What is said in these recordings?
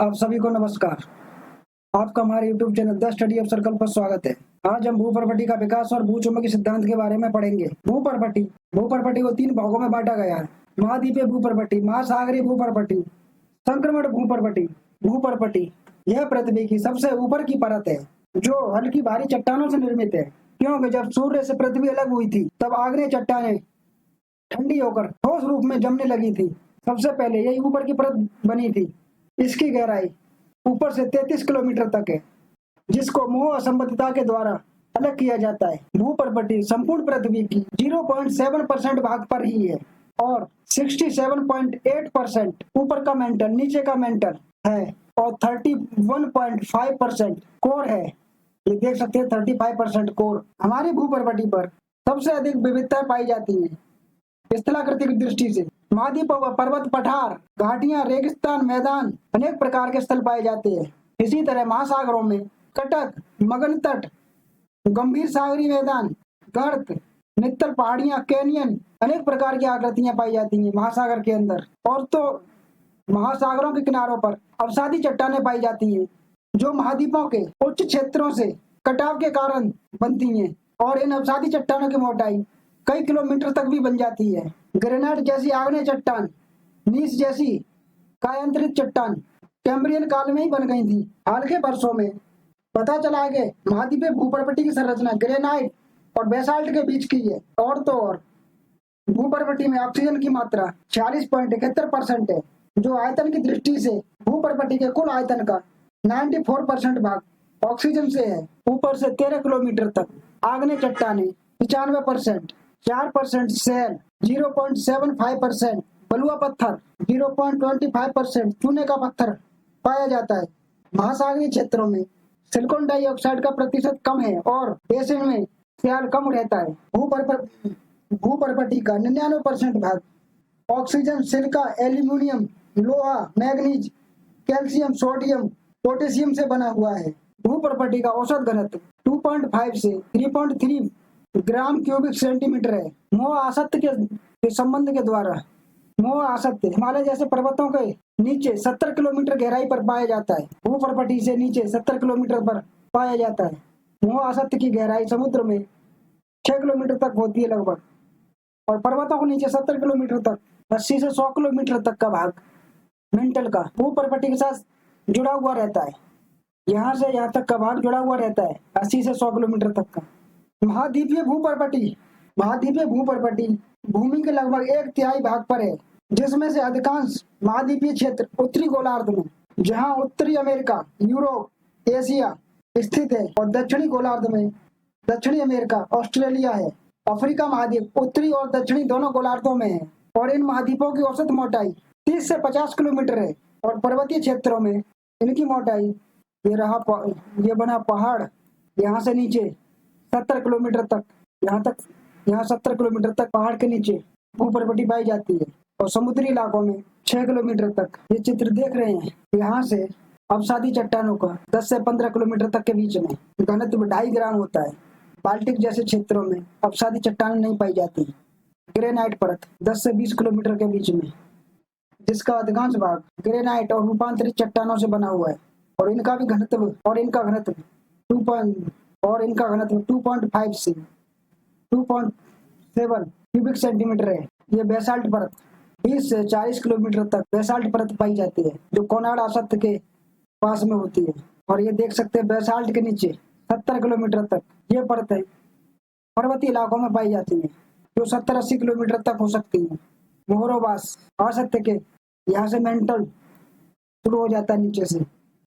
आप सभी को नमस्कार। आपका हमारे YouTube channel the study of circle पर स्वागत है। आज हम भूपर्पटी का विकास और भूचुंबकीय सिद्धांत के बारे में पढ़ेंगे। भूपर्पटी को 3 भागों में बांटा गया है। महाद्वीपीय भूपर्पटी, महासागरीय भूपर्पटी, संक्रमण भूपर्पटी। भूपर्पटी यह पृथ्वी की सबसे ऊपर की परत है जो हल्की भारी चट्टानों से निर्मित है, क्योंकि जब सूर्य से पृथ्वी अलग हुई थी तब आग्नेय चट्टानें ठंडी होकर ठोस रूप में जमने लगी थी। सबसे पहले यही ऊपर की परत बनी थी। इसकी गहराई ऊपर से 33 किलोमीटर तक है, जिसको मोह असंबद्धता के द्वारा अलग किया जाता है। भूपर्पटी संपूर्ण पृथ्वी की 0.7% भाग पर ही है और 67.8% ऊपर का मेंटल, नीचे का मेंटल है और 31.5% कोर है। ये देख सकते हैं 35% कोर। हमारी भूपर्पटी पर सबसे अधिक विविधता पाई जाती है स्थलाकृति की दृष्टि से। महाद्वीप व पर्वत पठार, घाटियां, रेगिस्तान, मैदान, अनेक प्रकार के स्थल पाए जाते हैं। इसी तरह महासागरों में कटक, मगन तट, गंभीर सागरीय मैदान, गर्त, नित्तल पहाड़ियां, कैनियन, अनेक प्रकार की आकृतियां पाई जाती हैं महासागर के अंदर। और तो महासागरों के किनारों पर अवसादी चट्टानें पाई जाती हैं जो महाद्वीपों के उच्च क्षेत्रों से कटाव के कारण बनती हैं और इन अवसादी चट्टानों की मोटाई कई किलोमीटर तक भी बन जाती है। ग्रेनाइट जैसी आग्नेय चट्टान, नीस जैसी कायांतरित चट्टान कैम्ब्रियन काल में ही बन गई थी। हाल के वर्षों में पता चला है कि महाद्वीपीय भूपर्पटी की संरचना ग्रेनाइट और बेसाल्ट के बीच की है। और तो और भूपर्पटी में ऑक्सीजन की मात्रा 46.71% है, जो आयतन की दृष्टि से भूपर्पटी के कुल आयतन का 94% भाग ऑक्सीजन से है। ऊपर से 13 किलोमीटर तक आग्नेय चट्टानें 95%, 4% सेल, 0.75% बलुआ पत्थर, 0.25% चूने का पत्थर पाया जाता है। महासागरीय क्षेत्रों में सिलिकॉन डाइऑक्साइड का प्रतिशत कम है और बेसिन में सियाल कम रहता है। भूपर्पटी का 99% भाग ऑक्सीजन, सिलिका, एल्यूमिनियम, लोहा, मैग्नीज, कैल्शियम, सोडियम, पोटेशियम से बना हुआ है। भूपर्पटी का औसत घनत्व 2.5 से 3.3 ग्राम क्यूबिक सेंटीमीटर है। मोह आसक्त के संबंध के द्वारा मोह आसक्त हिमालय जैसे पर्वतों के नीचे 70 किलोमीटर गहराई पर पाया जाता है। भूपर्पटी से नीचे 70 किलोमीटर पर पाया जाता है। मोह आसक्त की गहराई समुद्र में 6 किलोमीटर तक होती है लगभग, और पर्वतों के नीचे 70 किलोमीटर तक 80 से 100 किलोमीटर तक का भाग मेंटल का भूपर्पटी के साथ जुड़ा हुआ रहता है। यहाँ से यहाँ तक का भाग जुड़ा हुआ रहता है 80 से 100 किलोमीटर तक का। महाद्वीपीय भूपर्पटी भूमि के लगभग 1/3 भाग पर है, जिसमें से अधिकांश महाद्वीपीय क्षेत्र उत्तरी गोलार्ध में, जहां उत्तरी अमेरिका, यूरोप, एशिया स्थित है, और दक्षिणी गोलार्ध में दक्षिणी अमेरिका, ऑस्ट्रेलिया है। अफ्रीका महाद्वीप उत्तरी और दक्षिणी दोनों गोलार्धों में है और इन महाद्वीपों की औसत मोटाई 30 से 50 किलोमीटर है और पर्वतीय क्षेत्रों में इनकी मोटाई ये बना पहाड़ यहाँ से नीचे 70 किलोमीटर तक, यहाँ 70 किलोमीटर तक पहाड़ के नीचे भूपर्पटी पाई जाती है और समुद्री इलाकों में 6 किलोमीटर तक। ये चित्र देख रहे हैं, यहाँ से अवसादी चट्टानों का 10 से 15 किलोमीटर तक के बीच में घनत्व 2.5 ग्राम होता है। बाल्टिक जैसे क्षेत्रों में अवसादी चट्टान नहीं पाई जाती। ग्रेनाइट परत 10 से 20 किलोमीटर के बीच में, जिसका अधिकांश भाग ग्रेनाइट और रूपांतरित चट्टानों से बना हुआ है, और इनका घनत्व 2.5 से 2.7 क्यूबिक सेंटीमीटर है। ये बेसाल्ट परत 20 से 40 किलोमीटर तक बेसाल्ट परत पाई जाती है, जो कोनाड आसक्त के पास में होती है। और ये देख सकते हैं बेसाल्ट के नीचे 70 किलोमीटर तक ये परतें पर्वतीय इलाकों में पाई जाती है, जो 70-80 किलोमीटर तक हो सकती है। मोहरोबास आसक्त के यहाँ से मेंटल शुरू हो जाता है नीचे से।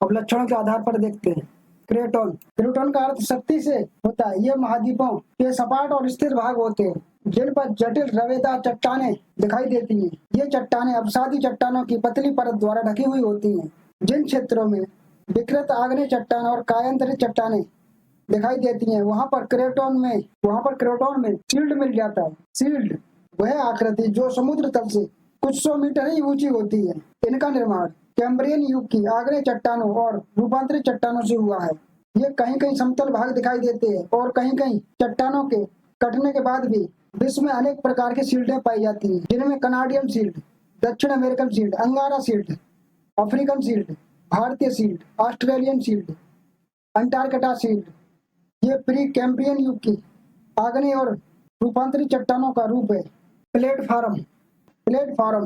अब लक्षणों के आधार पर देखते हैं। क्रेटोन का अर्थ शक्ति से होता है। ये महाद्वीपों के सपाट और स्थिर भाग होते हैं, जिन पर जटिल रवेदार चट्टानें दिखाई देती हैं। ये चट्टानें अवसादी चट्टानों की पतली परत द्वारा ढकी हुई होती हैं। जिन क्षेत्रों में विकृत आग्नेय चट्टान और कायांतरित चट्टानें दिखाई देती हैं, वहां पर क्रेटोन में शील्ड मिल जाता है। शील्ड वह आकृति जो समुद्र तल से कुछ 100 मीटर ही ऊंची होती है। इनका निर्माण कैम्ब्रियन युग की आग्नेय चट्टानों और रूपांतरित चट्टानों से हुआ है। ये कहीं कहीं समतल भाग दिखाई देते हैं और कहीं कहीं चट्टानों के कटने के बाद भी विश्व में अनेक प्रकार की शील्डें पाई जाती हैं, जिनमें कनाडियन शील्ड, दक्षिण अमेरिकन शील्ड, अंगारा शील्ड, अफ्रीकन शील्ड, भारतीय शील्ड, ऑस्ट्रेलियन शील्ड, अंटार्कटा शील्ड। ये प्री कैम्ब्रियन युग की आग्नेय और रूपांतरित चट्टानों का रूप है। प्लेटफॉर्म प्लेटफॉर्म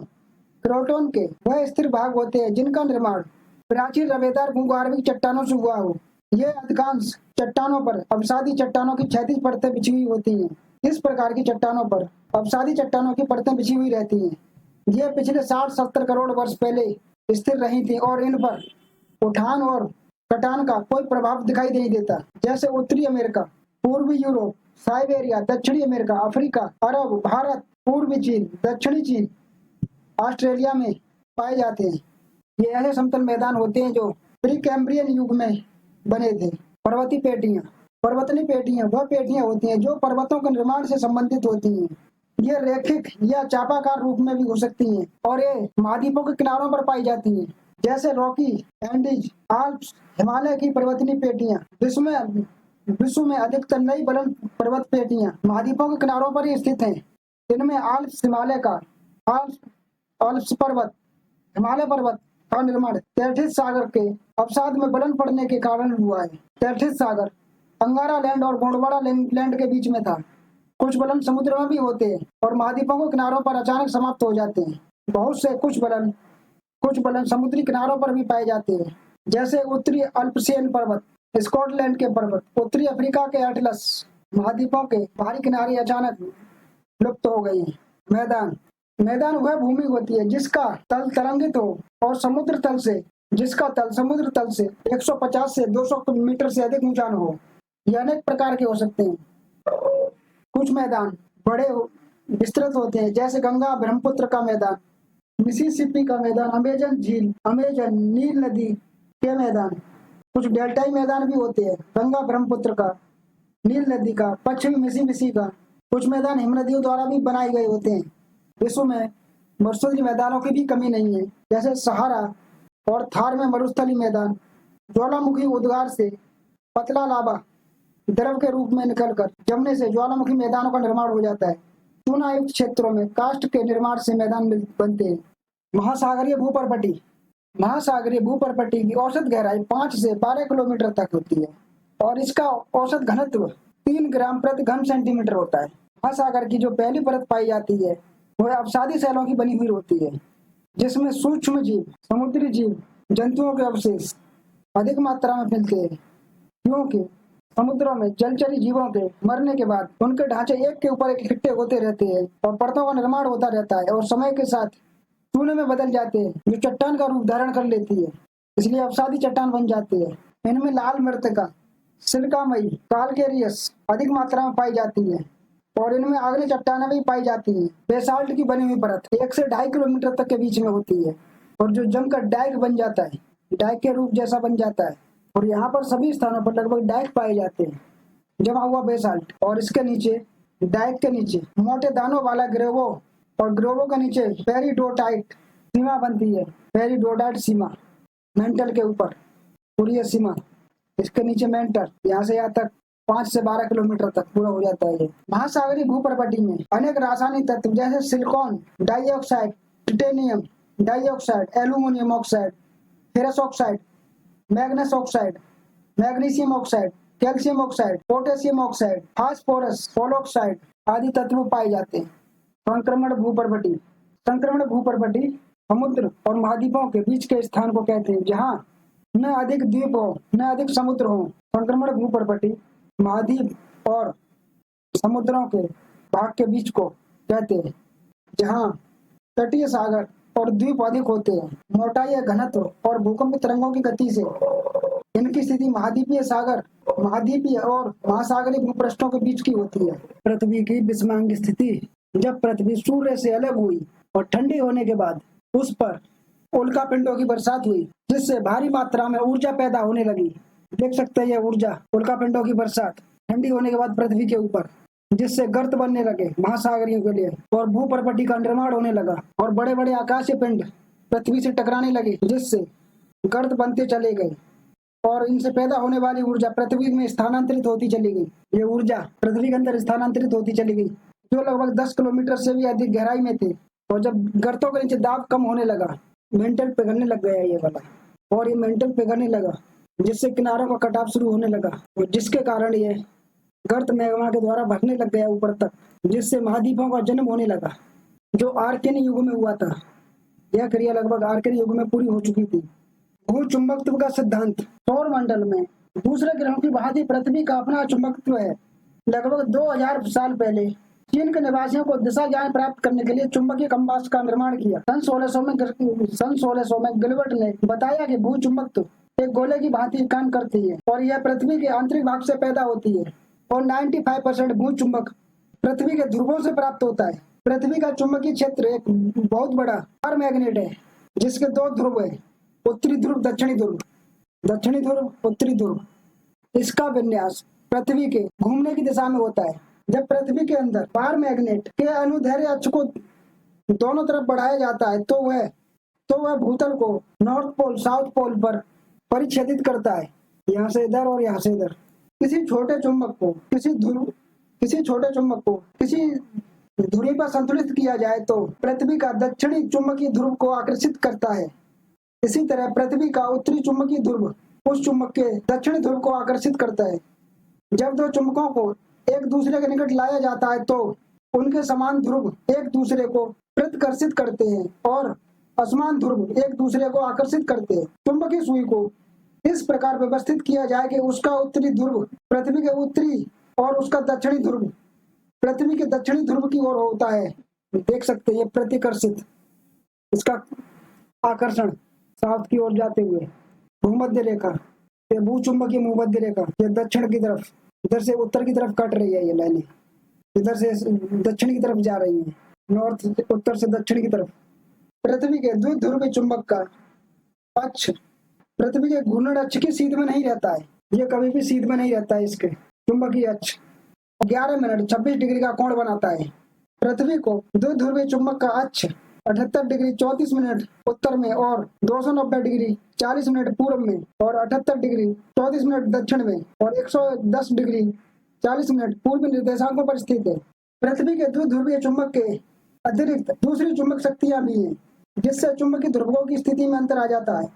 क्रोटोन के वह स्थिर भाग होते हैं जिनका निर्माण प्राचीन रवेदार भूगर्भीय चट्टानों से हुआ हो। ये अधिकांश चट्टानों पर अवसादी चट्टानों की क्षैतिज परतें बिछी हुई होती हैं। इस प्रकार की चट्टानों पर अवसादी चट्टानों की परतें बिछी हुई रहती हैं। ये पिछले 60-70 करोड़ वर्ष पहले स्थिर रही थी और इन पर उठान और कटान का कोई प्रभाव दिखाई नहीं देता। जैसे उत्तरी अमेरिका, पूर्वी यूरोप, साइबेरिया, दक्षिणी अमेरिका, अफ्रीका, अरब, भारत, पूर्वी चीन, दक्षिणी चीन, ऑस्ट्रेलिया में पाए जाते हैं। ये ऐसे समतल मैदान होते हैं जो प्री कैम्ब्रियन युग में बने थे। पर्वतीय पेटियां पर्वतनी पेटियां वह पेटियां होती हैं जो पर्वतों के निर्माण से संबंधित होती हैं। ये रेखिक या चापाकार रूप में भी हो सकती हैं और ये महाद्वीपों के किनारों पर पाई जाती हैं, जैसे रॉकी, एंडीज, आल्प्स, हिमालय की पर्वतनी पेटियां। विश्व में अधिकतर नई बुलंद पर्वत पेटियां महाद्वीपों के किनारों पर ही स्थित हैं। इनमें आल्प्स पर्वत, हिमालय पर्वत का निर्माण तैथिस सागर के अवसाद में बुलंद पड़ने के कारण हुआ है। तैथिस सागर अंगारा लैंड और गोंडवाना लैंड के बीच में था। कुछ बुलंद समुद्र में भी होते हैं और महाद्वीपों के किनारों पर अचानक समाप्त हो जाते हैं। बहुत से कुछ बुलंद समुद्री किनारों पर भी पाए जाते हैं, जैसे उत्तरी अल्पसियन पर्वत, स्कॉटलैंड के पर्वत, उत्तरी अफ्रीका के एटलस। महाद्वीपों के बाहरी किनारे अचानक लुप्त हो गए हैं। मैदान वह भूमि होती है जिसका तल तरंगित हो और समुद्र तल से 150 से 200 मीटर से अधिक ऊंचा न हो। यह अनेक प्रकार के हो सकते हैं। कुछ मैदान बड़े विस्तृत होते हैं, जैसे गंगा ब्रह्मपुत्र का मैदान, मिसिसिपी का मैदान, अमेजन नील नदी के मैदान। कुछ डेल्टाई मैदान भी होते हैं, गंगा ब्रह्मपुत्र का, नील नदी का, पश्चिमी मिसिसिपी का। कुछ मैदान हिम नदियों द्वारा भी बनाए गए होते हैं। विश्व में मरुस्थलीय मैदानों की भी कमी नहीं है, जैसे सहारा और थार में मरुस्थलीय मैदान ज्वालामुखी उद्गार से पतला लावा द्रव के रूप में निकलकर जमने से ज्वालामुखी मैदानों का निर्माण हो जाता है। चूनायुक्त क्षेत्रों में काष्ठ के निर्माण से मैदान बनते हैं। महासागरीय भूपर्पटी की औसत गहराई 5 से 12 किलोमीटर तक होती है और इसका औसत घनत्व 3 ग्राम प्रति घन सेंटीमीटर होता है। महासागर की जो पहली परत पाई जाती है वह अवसादी शैलों की बनी हुई होती है, जिसमें सूक्ष्म जीव, समुद्री जीव, जंतुओं के अवशेष अधिक मात्रा में मिलते हैं, क्योंकि समुद्रों में जलचरी जीवों के मरने के बाद उनके ढांचे एक के ऊपर एक इकट्ठे होते रहते हैं और परतों का निर्माण होता रहता है और समय के साथ चूने में बदल जाते हैं, जो चट्टान का रूप धारण कर लेती है, इसलिए अवसादी चट्टान बन जाती है। इनमें लाल मृत्तिका, सिलिकामयी, कालकेरियस अधिक मात्रा में पाई जाती है और इनमें आग्नेय चट्टानें भी पाई जाती हैं। बेसाल्ट की बनी हुई परत 1 से 2.5 किलोमीटर तक के बीच में होती है और जो जमकर डाइक बन जाता है, डाइक के रूप जैसा बन जाता है। और यहाँ पर सभी स्थानों पर लगभग डाइक पाए जाते हैं, जमा हुआ बेसाल्ट। और इसके नीचे, डाइक के नीचे मोटे दानों वाला ग्रेवो और ग्रेवो के नीचे पेरिडोटाइट सीमा बनती है। पेरिडोटाइट सीमा मेंटल के ऊपर पूरी सीमा, इसके नीचे मेंटल, यहाँ से यहाँ तक 5 से 12 किलोमीटर तक पूरा हो जाता है। महासागरीय भूपर्पटी में अनेक रासायनिक तत्व जैसे silicon dioxide, titanium dioxide, aluminium oxide, ferrous oxide, मैग्नेस oxide, magnesium oxide, calcium oxide, potassium oxide, phosphorus, oxide आदि तत्व पाए जाते हैं। संक्रमण भूपर्पटी समुद्र और महाद्वीपों के बीच के स्थान को कहते हैं, जहाँ न अधिक द्वीप हो न अधिक समुद्र हो। संक्रमण भूपर्पटी महाद्वीप और समुद्रों के भाग के बीच को कहते हैं, जहाँ तटीय सागर और द्वीप अधिक होते हैं। मोटाई, घनत्व और भूकंप तरंगों की गति से इनकी स्थिति महाद्वीपीय और महासागरीय भूपृष्ठों के बीच की होती है। पृथ्वी की विषमांग स्थिति, जब पृथ्वी सूर्य से अलग हुई और ठंडी होने के बाद उस पर उल्कापिंडों की बरसात हुई, जिससे भारी मात्रा में ऊर्जा पैदा होने लगी। देख सकते हैं यह ऊर्जा, उल्कापिंडों की बरसात ठंडी होने के बाद पृथ्वी के ऊपर, जिससे गर्त बनने लगे महासागरियों के लिए और भूपर्पटी का निर्माण होने लगा और बड़े बड़े आकाशीय पिंड पृथ्वी से टकराने लगे, जिससे गर्त बनते चले गए और इनसे पैदा होने वाली ऊर्जा पृथ्वी में स्थानांतरित होती चली गई। ये ऊर्जा पृथ्वी के अंदर स्थानांतरित होती चली गई, जो लगभग 10 किलोमीटर से भी अधिक गहराई में थे। और जब गर्तों के नीचे दाब कम होने लगा, मेंटल पिघलने लग गया ये वाला, और ये मेंटल पिघलने लगा, जिससे किनारों का कटाव शुरू होने लगा और जिसके कारण ये गर्त मैग्मा के द्वारा भरने लग गया ऊपर तक, जिससे महाद्वीपों का जन्म होने लगा, जो आर्कियन युग में हुआ था। यह क्रिया लगभग आर्कियन युग में पूरी हो चुकी थी। भू चुंबकत्व का सिद्धांत। सौर मंडल में दूसरे ग्रहों की भांति पृथ्वी का अपना चुंबकत्व है। लगभग 2000 साल पहले चीन के निवासियों को दिशा ज्ञान प्राप्त करने के लिए चुंबकीय कंपास का निर्माण किया। सन 1600 में गिलबर्ट ने बताया कि भू चुंबकत्व एक गोले की भांति काम करती है और यह पृथ्वी के आंतरिक भाग से पैदा होती है और 95% भू चुंबक पृथ्वी के ध्रुवों से प्राप्त होता है। पृथ्वी का चुंबकीय क्षेत्र एक बहुत बड़ा स्टार मैग्नेट है, जिसके 2 ध्रुव है, उत्तरी ध्रुव, दक्षिणी ध्रुव, दक्षिणी ध्रुव, उत्तरी ध्रुव। इसका विन्यास पृथ्वी के घूमने की दिशा में होता है। जब पृथ्वी के अंदर स्टार मैग्नेट के अनुदैर्ध्य अक्ष को दोनों तरफ बढ़ाया जाता है तो वह भूतल को नॉर्थ पोल, साउथ पोल पर परिच्छेदित करता है, यहाँ से इधर और यहाँ से इधर। किसी छोटे चुंबक को किसी धुरी पर संतुलित किया जाए तो पृथ्वी का दक्षिणी चुंबकीय ध्रुव को आकर्षित करता है। इसी तरह पृथ्वी का उत्तरी चुंबकीय ध्रुव उस चुंबक के दक्षिणी ध्रुव को आकर्षित करता है। जब 2 चुंबकों को एक दूसरे के निकट लाया जाता है तो उनके समान ध्रुव एक दूसरे को प्रतिकर्षित करते हैं और असमान ध्रुव एक दूसरे को आकर्षित करते हैं। चुंबकीय सुई को इस प्रकार व्यवस्थित किया जाए कि उसका उत्तरी ध्रुव पृथ्वी के उत्तरी और उसका दक्षिणी ध्रुव पृथ्वी के दक्षिणी ध्रुव की ओर होता है। देख सकते हैं ये प्रतिकर्षित, इसका आकर्षण साउथ की ओर जाते हुए। भूमध्य रेखा, ये भूचुंबकीय भूमध्य रेखा, ये दक्षिण की तरफ, इधर से उत्तर की तरफ कट रही है, ये लाइनें इधर से दक्षिण की तरफ जा रही है, नॉर्थ, उत्तर से दक्षिण की तरफ। पृथ्वी के द्विध्रुवीय चुंबक का अक्ष पृथ्वी के घूर्णन अक्ष की सीध में नहीं रहता है, ये कभी भी सीध में नहीं रहता है। इसके चुंबकीय अक्ष 11 मिनट 26 डिग्री का कोण बनाता है। पृथ्वी को द्विध्रुवीय चुंबक का अक्ष 78 डिग्री 34 मिनट उत्तर में और 290 डिग्री 40 मिनट पूर्व में और 78 डिग्री 34 मिनट दक्षिण में और 110 डिग्री 40 मिनट पूर्व निर्देशांकों पर स्थित है। पृथ्वी के द्विध्रुवीय चुंबक के अतिरिक्त दूसरी चुंबक शक्तियां भी हैं, जिससे चुंबकीय ध्रुवों की स्थिति में अंतर आ जाता है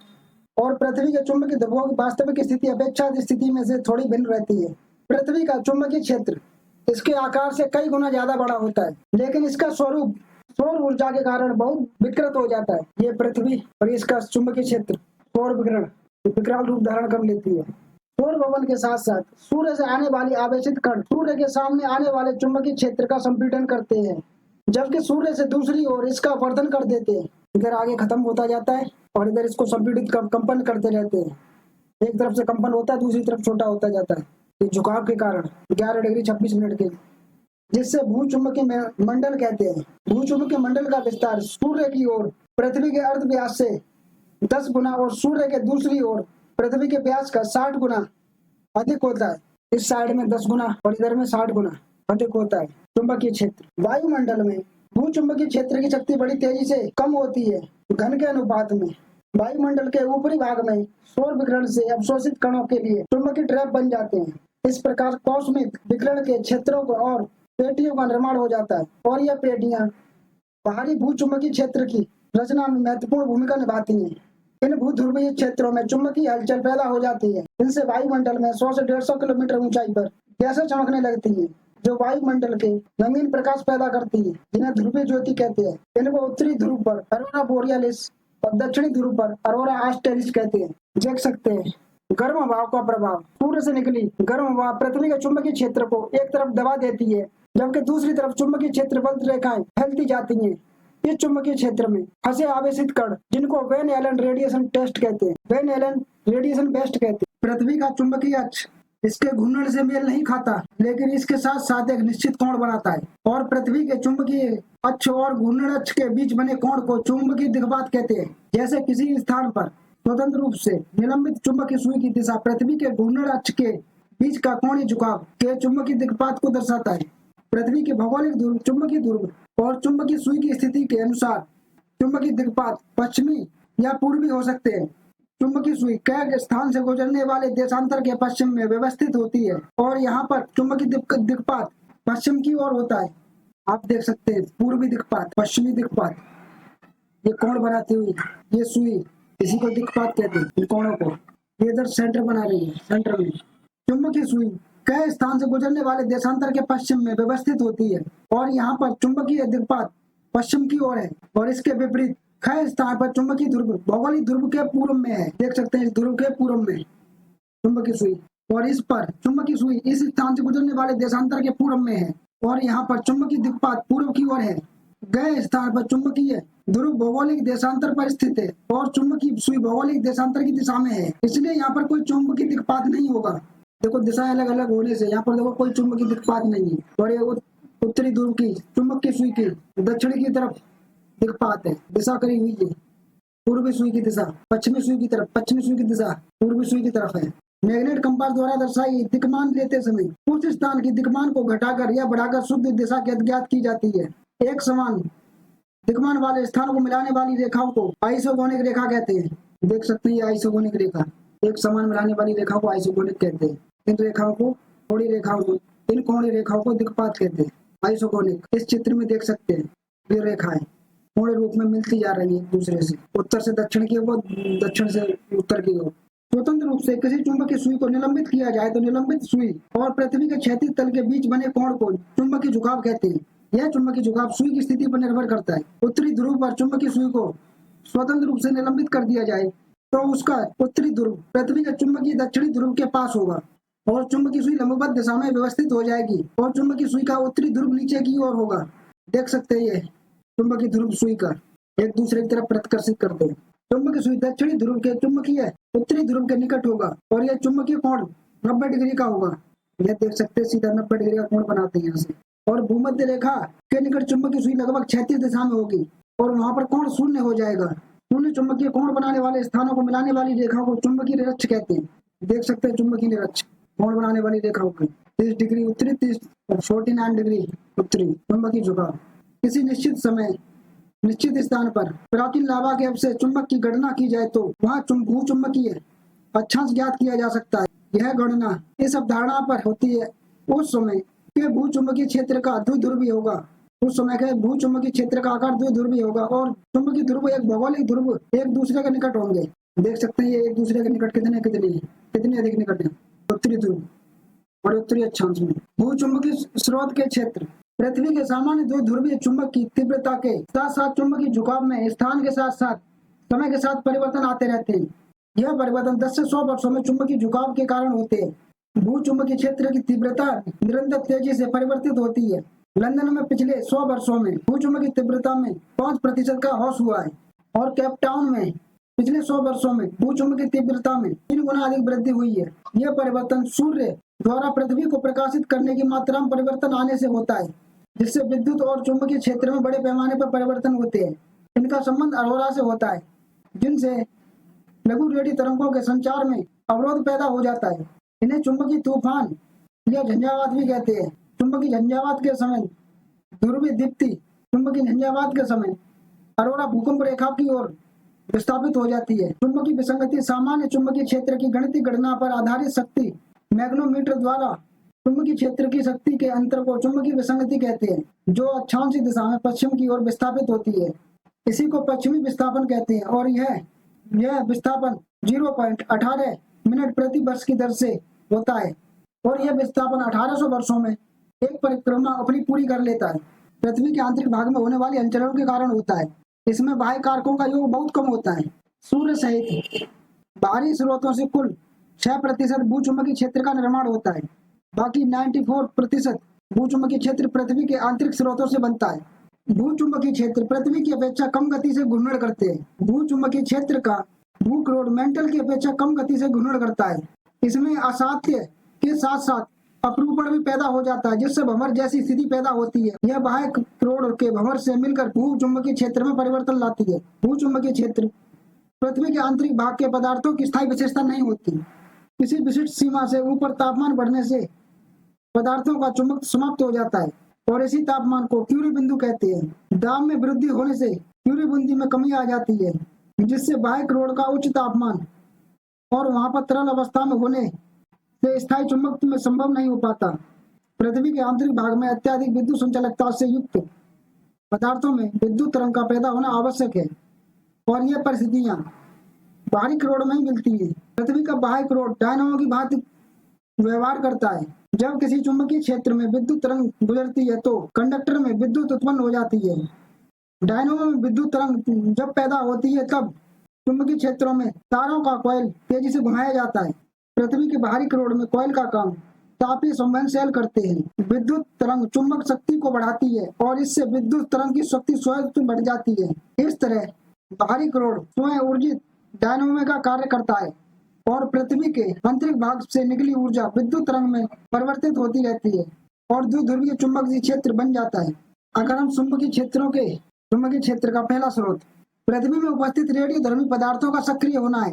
और पृथ्वी के चुंबकीय ध्रुवों की वास्तविक स्थिति अपेक्षाकृत स्थिति में से थोड़ी भिन्न रहती है। पृथ्वी का चुंबकीय क्षेत्र इसके आकार से कई गुना ज्यादा बड़ा होता है, लेकिन इसका स्वरूप सौर ऊर्जा के कारण बहुत विकृत हो जाता है। ये पृथ्वी और इसका चुंबकीय क्षेत्र सौर विकराल रूप धारण कर लेती है। सौर भवन के साथ साथ सूर्य से आने वाली आवेशित कण सूर्य के सामने आने वाले चुंबकीय क्षेत्र का संपीड़न करते हैं, जबकि सूर्य से दूसरी ओर इसका वर्धन कर देते हैं। इधर आगे खत्म होता जाता है और इधर इसको संपीड़ित कंपन करते रहते हैं। एक तरफ से कंपन होता है, दूसरी तरफ छोटा होता जाता है, ये झुकाव के कारण 11 डिग्री 26 मिनट के, जिससे भूचुंबकीय मंडल कहते हैं। भूचुंबकीय मंडल का विस्तार सूर्य की ओर पृथ्वी के अर्ध व्यास से 10 गुना और सूर्य के दूसरी ओर पृथ्वी के व्यास का 60 गुना अधिक होता है। इस साइड में 10 गुना और इधर में 60 गुना अधिक होता है चुंबकीय क्षेत्र। वायुमंडल में भूचुंबकीय क्षेत्र की शक्ति बड़ी तेजी से कम होती है घन के अनुपात में। वायुमंडल के ऊपरी भाग में सौर विकिरण से अवशोषित कणों के लिए चुंबकीय ट्रैप बन जाते हैं। इस प्रकार कॉस्मिक विकिरण के क्षेत्रों को और पेटियों का निर्माण हो जाता है और यह पेटियां बाहरी भूचुंबकीय क्षेत्र की रचना में महत्वपूर्ण भूमिका निभाती हैं। इन भूध्रुवीय क्षेत्रों में चुंबकीय हलचल पैदा हो जाती है। इनसे वायुमंडल में 100 से 150 किलोमीटर ऊंचाई पर गैसें चमकने लगती हैं, जो वायुमंडल के रंगीन प्रकाश पैदा करती है, जिन्हें ध्रुवीय ज्योति कहते हैं। इनको उत्तरी ध्रुव पर अरोरा बोरियालिस और दक्षिणी ध्रुव पर अरोरा ऑस्ट्रेलिस कहते हैं। देख सकते हैं गर्म हवाओं का प्रभाव। सूर्य से निकली गर्म हवा पृथ्वी के चुंबकीय क्षेत्र को एक तरफ दबा देती है, जबकि दूसरी तरफ चुंबकीय क्षेत्र बल रेखाएं फैलती जाती हैं। इस चुंबकीय क्षेत्र में फंसे आवेशित कण, जिनको वैन एलन रेडिएशन टेस्ट कहते हैं, वैन एलन रेडिएशन बेस्ट कहते हैं। पृथ्वी का चुंबकीय अक्ष इसके घूर्णन से मेल नहीं खाता, लेकिन इसके साथ साथ एक निश्चित कोण बनाता है और पृथ्वी के चुंबकीय अक्ष और घूर्णन अक्ष के बीच बने कोण को चुंबकीय दिक्पात कहते हैं। जैसे किसी स्थान पर स्वतंत्र रूप से निलंबित चुंबकीय सुई की दिशा पृथ्वी के घूर्णन अक्ष के बीच का कोणीय झुकाव के चुंबकीय दिक्पात को दर्शाता है। पृथ्वी के भौगोलिक ध्रुव, चुंबकीय ध्रुव और चुंबकीय सुई की स्थिति के अनुसार चुंबकीय दिक्पात पश्चिमी या पूर्वी हो सकते हैं। चुंबकीय सुई कई स्थान से गुजरने वाले देशांतर के पश्चिम में व्यवस्थित होती है और यहाँ पर चुंबकीय दिक्पात पश्चिम की ओर होता है। आप देख सकते हैं पूर्वी दिक्पात, पश्चिमी दिक्पात, ये कोण बनाती हुई ये सुई इसी को दिक्पात कहते हैं, इन कोणों को। ये इधर सेंटर बना रही है, सेंटर में चुंबकीय सुई कई स्थान से गुजरने वाले देशांतर के पश्चिम में व्यवस्थित होती है और यहाँ पर चुंबकीय दिक्पात पश्चिम की ओर है और इसके विपरीत कई स्थान पर चुंबकीय ध्रुव भौगोलिक ध्रुव के पूर्व में है। देख सकते हैं, इस ध्रुव के पूर्व में चुंबकीय सुई, और इस पर चुंबकीय सुई इस स्थान से गुजरने वाले देशांतर के पूर्व में है और यहाँ पर चुंबकीय दिक्पात पूर्व की ओर है। गए स्थान पर चुंबकीय ध्रुव भौगोलिक देशांतर पर स्थित है और चुंबकीय सुई भौगोलिक देशांतर की दिशा में है, इसलिए यहाँ पर कोई चुंबकीय दिक्पात नहीं होगा। देखो, दिशाएं अलग अलग होने से यहाँ पर देखो कोई चुंबकीय दिक्पात नहीं है। और ये उत्तरी ध्रुव की चुंबकीय सुई की दक्षिणी की तरफ दिक्पात है, दिशा करी हुई है। पूर्वी सुई की दिशा पश्चिमी सुई की तरफ, पश्चिमी सुई की दिशा पूर्वी सुई की तरफ है। मैग्नेट कंपास द्वारा दर्शाई दिक्मान लेते समय उस स्थान की दिक्मान को घटाकर या बढ़ाकर शुद्ध दिशा ज्ञात की जाती है। एक समान दिक्मान वाले स्थानों को मिलाने वाली रेखाओं को आइसोगोनिक रेखा कहते हैं। देख सकते हैं, आइसोगोनिक रेखा, एक समान मिलाने वाली रेखाओं को आइसोगोनिक कहते हैं। इन रेखाओं को कोणीय रेखाओं को इन कोणीय रेखाओं को दिक्पात कहते हैं, आइसोगोनिक। इस चित्र में देख सकते हैं, ये रेखाएं कोणीय रूप में मिलती जा रही है एक दूसरे से, उत्तर से दक्षिण की ओर, दक्षिण से उत्तर की ओर। स्वतंत्र रूप से किसी चुंबकीय सुई को निलंबित किया जाए तो निलंबित सुई और पृथ्वी के क्षैतिज तल के बीच बने कोण को चुंबकीय झुकाव कहते हैं। यह चुंबकीय झुकाव सुई की स्थिति पर निर्भर करता है। उत्तरी ध्रुव पर चुंबकीय सुई को स्वतंत्र रूप से निलंबित कर दिया जाए तो उसका उत्तरी ध्रुव पृथ्वी के चुंबकीय दक्षिणी ध्रुव के पास होगा और चुंबकीय सुई लंबवत दिशा में व्यवस्थित हो जाएगी और चुंबकीय सुई का उत्तरी ध्रुव नीचे की ओर होगा। देख सकते हैं, ये चुंबकीय ध्रुव सुई का एक दूसरे की तरफ प्रतिकर्षित करते हैं। चुंबकीय सुई दक्षिणी ध्रुव के चुंबकीय उत्तरी ध्रुव के निकट होगा और यह चुंबकीय कोण 90 डिग्री का होगा। यह देख सकते हैं, सीधा 90 डिग्री का कोण बनाते हैं यहाँ से। और भूमध्य रेखा के निकट चुंबकीय सुई लगभग क्षैतिज दिशा में होगी और वहां पर कोण शून्य हो जाएगा। शून्य चुंबकीय कोण बनाने वाले स्थानों को मिलाने वाली रेखाओं को चुंबकीय निरक्ष कहते हैं। देख सकते हैं, चुंबकीय निरक्ष कोण बनाने वाली रेखाओं की 30 डिग्री उत्तरी, 49 डिग्री उत्तरी चुंबकीय झुकाव। किसी निश्चित समय निश्चित स्थान पर प्राचीन लावा गैप से चुंबक की गणना की जाए तो वहाँ भूचुंबकीय अक्षांश ज्ञात किया जा सकता है। यह गणना इस अवधारणा पर होती है उस समय के भूचुंबकीय क्षेत्र का द्विध्रुवीय होगा। उस समय के भूचुंबकीय क्षेत्र का आकार द्विध्रुवीय होगा और चुंबकीय ध्रुव एक भौगोलिक ध्रुव एक दूसरे के निकट होंगे। देख सकते हैं, ये एक दूसरे के निकट कितने अधिक निकट है उत्तरी ध्रुव और उत्तरी अक्षांश में। भूचुंबकीय स्रोत के क्षेत्र पृथ्वी के सामान्य द्विध्रुवीय चुंबक की तीव्रता के साथ साथ चुंबकीय झुकाव में स्थान के साथ साथ समय के साथ परिवर्तन आते रहते हैं। यह परिवर्तन 10 से 100 वर्षों में चुंबकीय झुकाव के कारण होते हैं। भूचुंबकीय क्षेत्र की तीव्रता निरंतर तेजी से परिवर्तित होती है। लंदन में पिछले 100 वर्षों में भूचुंबकीय तीव्रता में 5% का ह्रास हुआ है और केप टाउन में पिछले 100 वर्षों में भूचुंबकीय तीव्रता में 3 गुना अधिक वृद्धि हुई है। यह परिवर्तन सूर्य द्वारा पृथ्वी को प्रकाशित करने की मात्रा में परिवर्तन आने से होता है, जिससे विद्युत और चुंबकीय क्षेत्र में बड़े पैमाने पर परिवर्तन होते हैं। इनका संबंध अरोरा से होता है, जिनसे लघु रेडियो तरंगों के संचार में अवरोध पैदा हो जाता है। इन्हें चुंबकीय तूफान या झंझावात भी कहते हैं। चुंबकीय झंझावात के समय ध्रुवीय दीप्ति चुंबकीय झंझावात के समय अरोरा भूकंप रेखा की ओर विस्थापित हो जाती है। चुंबकीय विसंगति सामान्य चुंबकीय क्षेत्र की गणितीय गणना पर आधारित शक्ति मैग्नोमीटर द्वारा चुंबकीय क्षेत्र की शक्ति के अंतर को चुंबकीय विसंगति कहते हैं, जो अक्षांश दिशा में पश्चिम की ओर विस्थापित होती है। इसी को पश्चिमी विस्थापन कहते हैं और यह विस्थापन 0.18 मिनट प्रति वर्ष की दर से होता है और यह विस्थापन 1800 वर्षों में एक परिक्रमा अपनी पूरी कर लेता है। पृथ्वी के आंतरिक भाग में होने वाले अंचरणों के कारण होता है। इसमें बाह्य कारकों का योग बहुत कम होता है। सूर्य सहित बाहरी स्रोतों से कुल 6% भूचुंबकीय क्षेत्र का निर्माण होता है। बाकी 94% भूचुंबकीय क्षेत्र पृथ्वी के आंतरिक स्रोतों से बनता है। भूचुंबकीय क्षेत्र पृथ्वी की अपेक्षा कम गति से घूर्णन करते हैं। भूचुंबकीय क्षेत्र का भूक्रोड मेंटल की अपेक्षा कम गति से घूर्णन करता है। इसमें असाध्य के साथ साथ अपरूपण भी पैदा हो जाता है, जिससे भंवर जैसी स्थिति पैदा होती है। यह बाह्य क्रोड के भंवर से मिलकर भूचुंबकीय क्षेत्र में परिवर्तन लाती है। भूचुंबकीय क्षेत्र पृथ्वी के आंतरिक भाग के पदार्थों की स्थायी विशेषता नहीं होती। किसी विशिष्ट सीमा से ऊपर तापमान बढ़ने से पदार्थों का चुंबक समाप्त हो जाता है और इसी तापमान को क्यूरी बिंदु कहते हैं। दाब में वृद्धि होने से क्यूरी बिंदु में कमी आ जाती है, जिससे बाह्य क्रोड का उच्च तापमान और वहां पर तरल अवस्था में होने से स्थायी चुंबक में संभव नहीं हो पाता। पृथ्वी के आंतरिक भाग में अत्यधिक विद्युत संचालकता से युक्त पदार्थों में विद्युत तरंग का पैदा होना आवश्यक है और ये परिस्थितियां बाहरी करोड़ में ही मिलती है। पृथ्वी का बाह्य करोड़ डायनामो की भांति व्यवहार करता है। जब किसी चुंबकीय क्षेत्र में विद्युत तरंग गुजरती है तो कंडक्टर में विद्युत उत्पन्न हो जाती है। डायनामो में विद्युत तरंग जब पैदा होती है तब चुंबकीय क्षेत्रों में तारों का कॉइल तेजी से घुमाया जाता है। पृथ्वी के बाहरी करोड़ में कॉइल का काम तापीय संवेदनशील करते हैं। विद्युत तरंग चुंबक शक्ति को बढ़ाती है और इससे विद्युत तरंग की शक्ति स्वयं बढ़ जाती है। इस तरह बाहरी करोड़ स्वयं ऊर्जित डायनामो का कार्य करता है और पृथ्वी के आंतरिक भाग से निकली ऊर्जा विद्युत तरंग में परिवर्तित होती रहती है और द्विध्रुवीय चुंबकीय क्षेत्र बन जाता है। अगर हम चुंबकीय क्षेत्र का पहला स्रोत पृथ्वी में उपस्थित रेडियोधर्मी पदार्थों का सक्रिय होना है,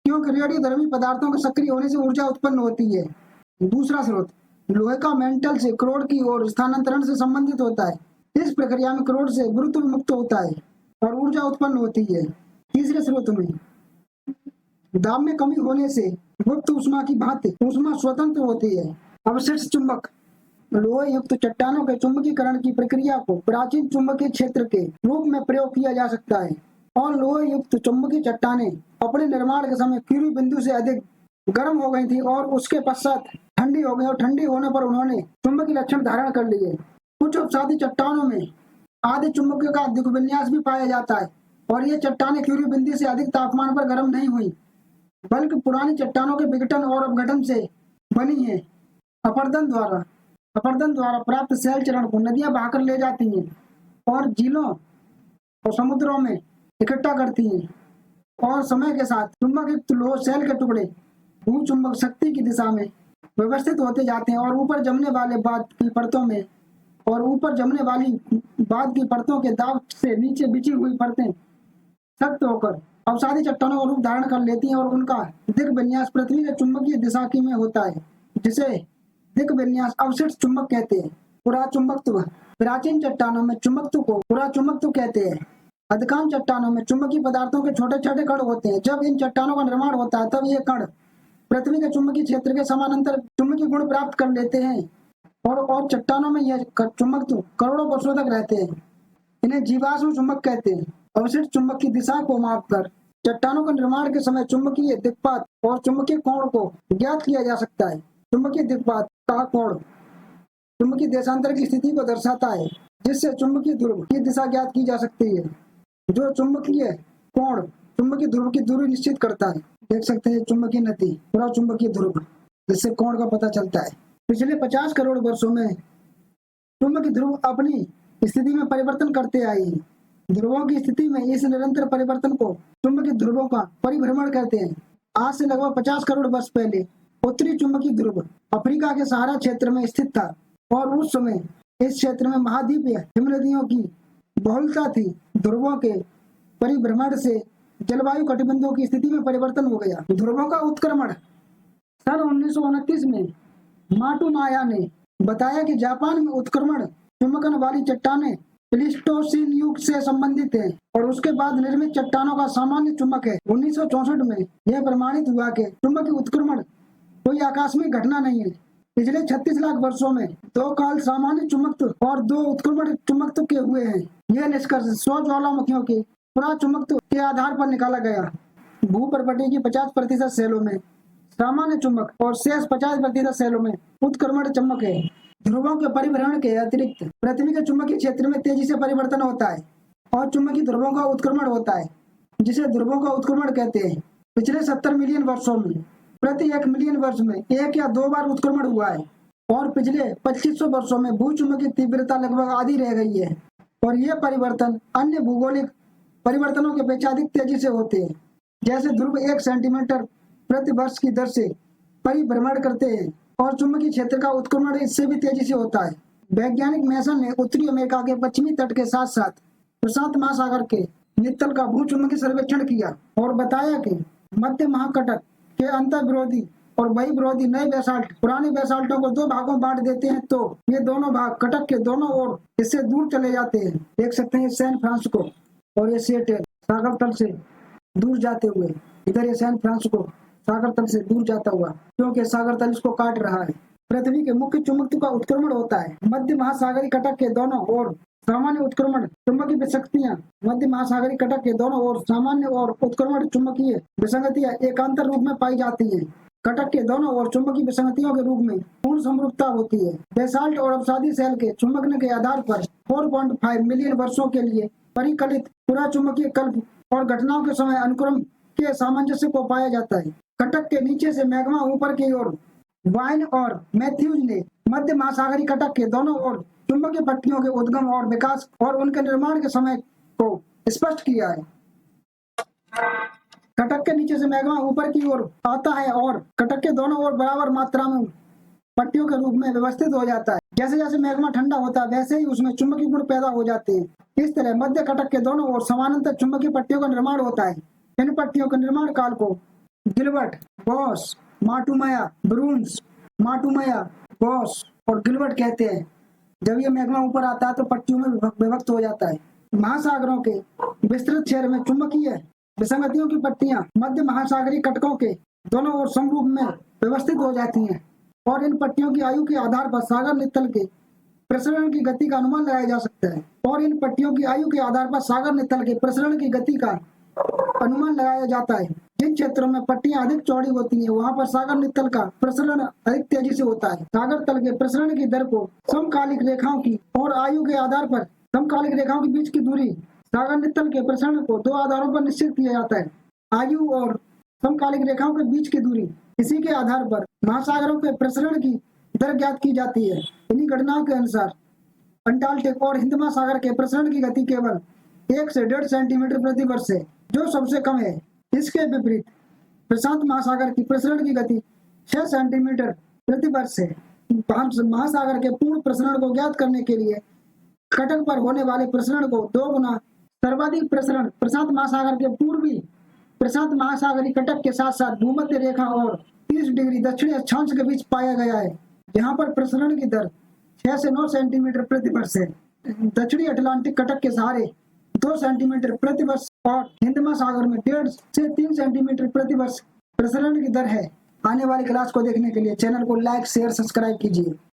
क्योंकि रेडियोधर्मी पदार्थों के सक्रिय होने से ऊर्जा उत्पन्न होती है। दूसरा स्रोत लोहे का मेंटल से करोड़ की ओर स्थानांतरण से संबंधित होता है। इस प्रक्रिया में करोड़ से गुरुत्व मुक्त होता है और ऊर्जा उत्पन्न होती है। तीसरे स्रोत में दाब में कमी होने से गुप्त ऊष्मा की भांति ऊष्मा स्वतंत्र होती है। अवशिष्ट चुंबक लोहे युक्त चट्टानों के चुंबकीकरण की प्रक्रिया को प्राचीन चुंबकीय क्षेत्र के रूप में प्रयोग किया जा सकता है और लोहे युक्त चुंबकीय चट्टानें अपने निर्माण के समय क्यूरी बिंदु से अधिक गर्म हो गई थी और उसके पश्चात ठंडी हो गई और ठंडी होने पर उन्होंने चुंबकीय लक्षण धारण कर लिए। कुछ उपसादी चट्टानों में आदि चुंबकीय का दिग्विन्यास भी पाया जाता है और ये चट्टानें क्यूरी बिंदु से अधिक तापमान पर गर्म नहीं हुई बल्कि पुरानी चट्टानों के विघटन और अपघटन से बनी है। अपरदन द्वारा प्राप्त सेल चरण को नदियां बहाकर ले जाती हैं और झीलों और समुद्रों में इकट्ठा करती हैं और समय के साथ चुंबक लोह सेल के टुकड़े भू चुंबक शक्ति की दिशा में व्यवस्थित होते जाते हैं और ऊपर जमने वाली बाद की परतों के दाब से नीचे बिछी हुई परतें सख्त होकर अवसादी चट्टानों का रूप धारण कर लेती हैं और उनका दिग्विन्यास पृथ्वी के चुंबकीय दिशा की में होता है, जिसे दिग्विन्यास अवशिष्ट चुंबक कहते हैं। पुराचुंबकत्व प्राचीन चट्टानों में चुंबकत्व को पुराचुंबकत्व कहते हैं। अधिकांश चट्टानों में चुंबकीय पदार्थों के छोटे छोटे कण होते हैं। जब इन चट्टानों का निर्माण होता है तब ये कण पृथ्वी के चुंबकीय क्षेत्र के समानांतर चुंबकीय गुण प्राप्त कर लेते हैं और चट्टानों में यह चुंबकत्व करोड़ों वर्षों तक रहते हैं। इन्हें जीवाश्म चुंबक कहते हैं। अवशिष्ट चुंबक की दिशा को मापकर चट्टानों के निर्माण के समय चुंबकीय दिक्पात और चुंबकीय कोण को ज्ञात किया जा सकता है। चुंबकीय दिक्पात का कोण चुंबकीय देशांतर की स्थिति को दर्शाता है, जिससे चुंबकीय ध्रुव की दिशा ज्ञात की जा सकती है। जो चुंबकीय कोण चुंबकीय ध्रुव की दूरी निश्चित करता है। देख सकते हैं चुंबकीय नति पूरा चुंबकीय ध्रुव, जिससे कोण का पता चलता है। पिछले 50 करोड़ वर्षों में चुंबकीय ध्रुव अपनी स्थिति में परिवर्तन करते आए हैं। ध्रुवों की स्थिति में इस निरंतर परिवर्तन को चुंबकीय ध्रुवों का परिभ्रमण कहते हैं। आज से लगभग 50 करोड़ वर्ष पहले उत्तरी चुंबकीय ध्रुव अफ्रीका के सहारा क्षेत्र में स्थित था और उस समय इस क्षेत्र में महाद्वीपीय हिमनदियों की बहुलता थी। ध्रुवों के परिभ्रमण से जलवायु कटिबंधों की स्थिति में परिवर्तन हो गया। ध्रुवों का उत्क्रमण सन 1929 में माटुमाया ने बताया कि जापान में उत्क्रमण चुंबकन वाली चट्टानें प्लीस्टोसीन युग से संबंधित है और उसके बाद निर्मित चट्टानों का सामान्य चुंबक है। 1964 में यह प्रमाणित हुआ कि चुंबकीय उत्क्रमण कोई आकस्मिक घटना नहीं है। पिछले 36 लाख वर्षों में 2 काल सामान्य चुंबकत्व और 2 उत्क्रमण चुंबकत्व के हुए हैं। यह निष्कर्ष स्व ज्वालामुखियों के पुरा चुंबकत्व के आधार पर निकाला गया। भूपर्वतीय की 50% सेलों में सामान्य चुंबक और शेष 50% सेलों में उत्क्रमण चुंबक है। ध्रुवों के परिभ्रमण के अतिरिक्त पृथ्वी के चुंबकीय क्षेत्र में तेजी से परिवर्तन होता है और चुंबकीय ध्रुवों का उत्क्रमण होता है, जिसे ध्रुवों का उत्क्रमण कहते हैं। पिछले 70 मिलियन वर्षों में प्रति 1 मिलियन वर्ष में 1 या 2 बार उत्क्रमण हुआ है और पिछले 2500 वर्षों में भूचुंबकीय तीव्रता लगभग आधी रह गई है और ये परिवर्तन अन्य भूगोलिक परिवर्तनों की अपेक्षा अधिक तेजी से होते हैं। जैसे ध्रुव 1 सेंटीमीटर प्रति वर्ष की दर से परिभ्रमण करते हैं और चुंबकीय क्षेत्र का उत्क्रमण इससे भी तेजी से होता है। वैज्ञानिक मैसन ने उत्तरी अमेरिका के पश्चिमी तट के साथ साथ प्रशांत महासागर के नित्तल का भूचुंबकीय सर्वेक्षण किया और बताया कि मध्य महाकटक के अंतर्विरोधी और वही विरोधी नए बेसाल्ट पुराने बेसाल्टों को 2 भागों बांट देते हैं, तो ये दोनों भाग कटक के दोनों ओर इससे दूर चले जाते हैं। देख सकते हैं सैन फ्रांसिस्को और ये सिएटल सागर तल से दूर जाते हुए। इधर ये सैन फ्रांसिस्को सागर तल से दूर जाता हुआ, क्योंकि सागर तल इसको काट रहा है। पृथ्वी के मुख्य चुंबकत्व का उत्क्रमण होता है। मध्य महासागरीय कटक के दोनों ओर सामान्य उत्क्रमण चुंबकीय विसंगतियां मध्य महासागरीय कटक के दोनों ओर सामान्य और उत्क्रमण चुंबकीय विसंगतियां एकांतर रूप में पाई जाती है। कटक के दोनों ओर चुंबकीय विसंगतियों के रूप में पूर्ण समरूपता होती है। बेसाल्ट और अवसादी सेल के चुंबकन के आधार पर 4.5 मिलियन वर्षों के लिए परिकलित पूरा चुंबकीय कल्प और घटनाओं के समय अनुक्रम के सामंजस्य को पाया जाता है। कटक के नीचे से मैग्मा ऊपर की ओर वाइन और मैथ्यूज ने मध्य महासागरीय कटक के दोनों ओर चुंबकीय पट्टियों के उद्गम और विकास और उनके निर्माण के समय को स्पष्ट किया है। कटक के नीचे से मैग्मा ऊपर की ओर आता है और कटक के दोनों ओर बराबर मात्रा में पट्टियों के रूप में व्यवस्थित हो जाता है। जैसे जैसे मैग्मा ठंडा होता है वैसे ही उसमें चुंबकीय गुण पैदा हो जाते हैं। इस तरह मध्य कटक के दोनों ओर समानांतर चुंबकीय पट्टियों का निर्माण होता है। इन पट्टियों के निर्माण काल को गिलबर्ट, गॉस, माटुमया, ब्रून्स, माटुमया, गॉस और गिलबर्ट कहते हैं। जब ये मैग्मा ऊपर आता है तो पट्टियों में विभक्त हो जाता है। महासागरों के विस्तृत क्षेत्र में चुंबकीय विसंगतियों की पट्टियां मध्य महासागरीय कटकों के दोनों ओर समरूप में व्यवस्थित हो जाती हैं और इन पट्टियों की आयु के आधार पर सागर नितल के प्रसरण की गति का अनुमान लगाया जा सकता है। और इन पट्टियों की आयु के आधार पर सागर नितल के प्रसरण की गति का अनुमान लगाया जाता है। जिन क्षेत्रों में पट्टियां अधिक चौड़ी होती हैं वहां पर सागर नितल का प्रसरण अधिक तेजी से होता है। सागर तल के प्रसरण की दर को समकालिक रेखाओं की और आयु के आधार पर समकालिक रेखाओं के बीच की दूरी सागर नितल के प्रसरण को दो आधारों पर निश्चित किया जाता है, आयु और समकालिक रेखाओं के बीच की दूरी। इसी के आधार पर महासागरों के प्रसरण की दर ज्ञात की जाती है। इन्हीं गणनाओं के अनुसार अंटार्कटिक और हिंद महासागर के प्रसरण की गति केवल 1 से 1.5 सेंटीमीटर प्रति वर्ष है, जो सबसे कम है। इसके विपरीत प्रशांत महासागर की प्रसरण की गति 6 सेंटीमीटर प्रति वर्ष है। महासागर के पूर्ण प्रसरण को ज्ञात करने के लिए कटक पर होने वाले प्रसरण को 2 गुना सर्वाधिक प्रसरण प्रशांत महासागर के पूर्वी प्रशांत महासागरीय कटक के साथ साथ भूमध्य रेखा और 30 डिग्री दक्षिणी अक्षांश के बीच पाया गया है, जहां पर प्रसरण की दर 6 से 9 सेंटीमीटर प्रति वर्ष है। दक्षिणी अटलांटिक कटक के सहारे 2 सेंटीमीटर प्रति वर्ष और हिंद महासागर में 1.5 से 3 सेंटीमीटर प्रति वर्ष प्रसरण की दर है। आने वाली क्लास को देखने के लिए चैनल को लाइक, शेयर, सब्सक्राइब कीजिए।